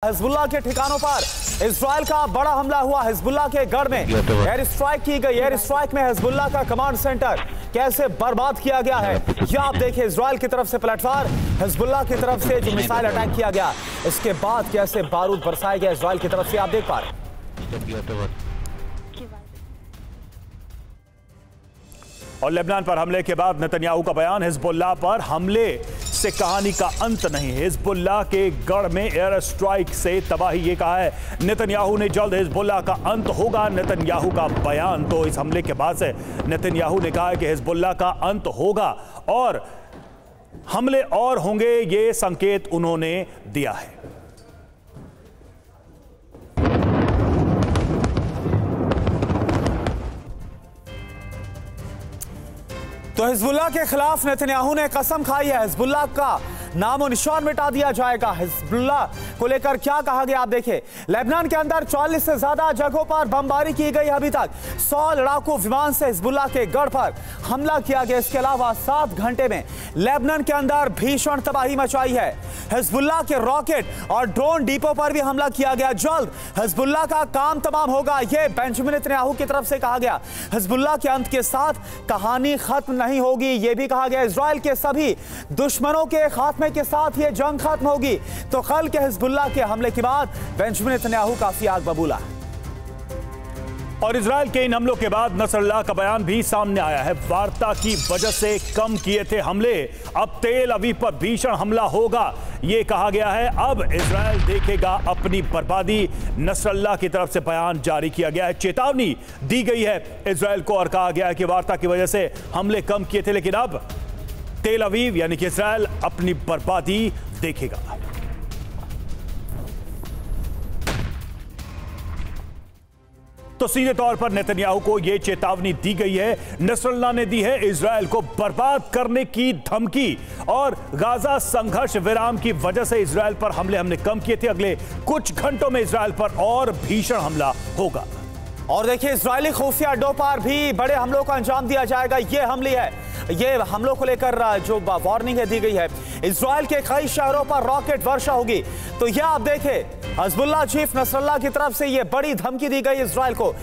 Hezbollah के ठिकानों पर इजराइल का बड़ा हमला हुआ। हिजबुल्लाह के गढ़ में एयर स्ट्राइक की गई। एयर स्ट्राइक में हिजबुल्लाह का कमांड सेंटर कैसे बर्बाद किया गया है, यह आप देखिए। इजराइल की तरफ से पलटवार, हिजबुल्लाह की तरफ से जो मिसाइल अटैक किया गया, इसके बाद कैसे बारूद बरसाया गया इजराइल की तरफ से, आप देख पा रहे। और लेबनान पर हमले के बाद नेतन्याहू का बयान, हिजबुल्लाह पर हमले से कहानी का अंत नहीं। हिजबुल्लाह के गढ़ में एयर स्ट्राइक से तबाही, ये कहा है नेतन्याहू ने। जल्द हिजबुल्लाह का अंत होगा, नेतन्याहू का बयान। तो इस हमले के बाद से नेतन्याहू ने कहा है कि हिजबुल्लाह का अंत होगा और हमले और होंगे, ये संकेत उन्होंने दिया है। तो हिजबुल्लाह के खिलाफ नेतन्याहू ने कसम खाई है, हिजबुल्लाह का नामो निशान मिटा दिया जाएगा। हिजबुल्लाह को लेकर क्या कहा गया, आप देखिए। लेबनान के अंदर 40 से ज्यादा जगहों पर बमबारी की गई। अभी तक 100 लड़ाकू विमान से हिजबुल्लाह के गढ़ पर हमला किया गया। इसके अलावा 7 घंटे में लेबनान के अंदर भीषण तबाही मचाई है। हिजबुल्लाह के रॉकेट और ड्रोन डिपो पर भी हमला किया गया। जल्द हिजबुल्लाह का काम तमाम होगा, यह बेंजामिन नेतन्याहू की तरफ से कहा गया। हिजबुल्लाह के अंत के साथ कहानी खत्म नहीं होगी, यह भी कहा गया। इजराइल के सभी दुश्मनों के खात्मे के साथ यह जंग खत्म होगी। तो कल के हिजबुल्लाह के हमले के बाद बेंजामिन नेतन्याहू काफी आग बबूला। और इजराइल के इन हमलों के बाद नसरल्लाह का बयान भी सामने आया है। वार्ता की वजह से कम किए थे हमले, अब तेल अवीव पर भीषण हमला होगा, यह कहा गया है। अब इजराइल देखेगा अपनी बर्बादी, नसरल्लाह की तरफ से बयान जारी किया गया है। चेतावनी दी गई है इजराइल को और कहा गया है कि वार्ता की वजह से हमले कम किए थे, लेकिन अब तेल अवीव यानी कि इजराइल अपनी बर्बादी देखेगा। तो सीधे तौर पर नेतन्याहू को यह चेतावनी दी गई है, नसरल्लाह ने दी है इजराइल को बर्बाद करने की धमकी। और गाजा संघर्ष विराम की वजह से इजराइल पर हमले हमने कम किए थे, अगले कुछ घंटों में इजराइल पर और भीषण हमला होगा। और देखिए, इजरायली खुफिया अड्डों पर भी बड़े हमलों को अंजाम दिया जाएगा। ये हमले है, ये हमलों को लेकर जो वार्निंग है दी गई है। इजराइल के कई शहरों पर रॉकेट वर्षा होगी। तो यह आप देखें, हिजबुल्लाह चीफ नसरल्लाह की तरफ से यह बड़ी धमकी दी गई इजराइल को।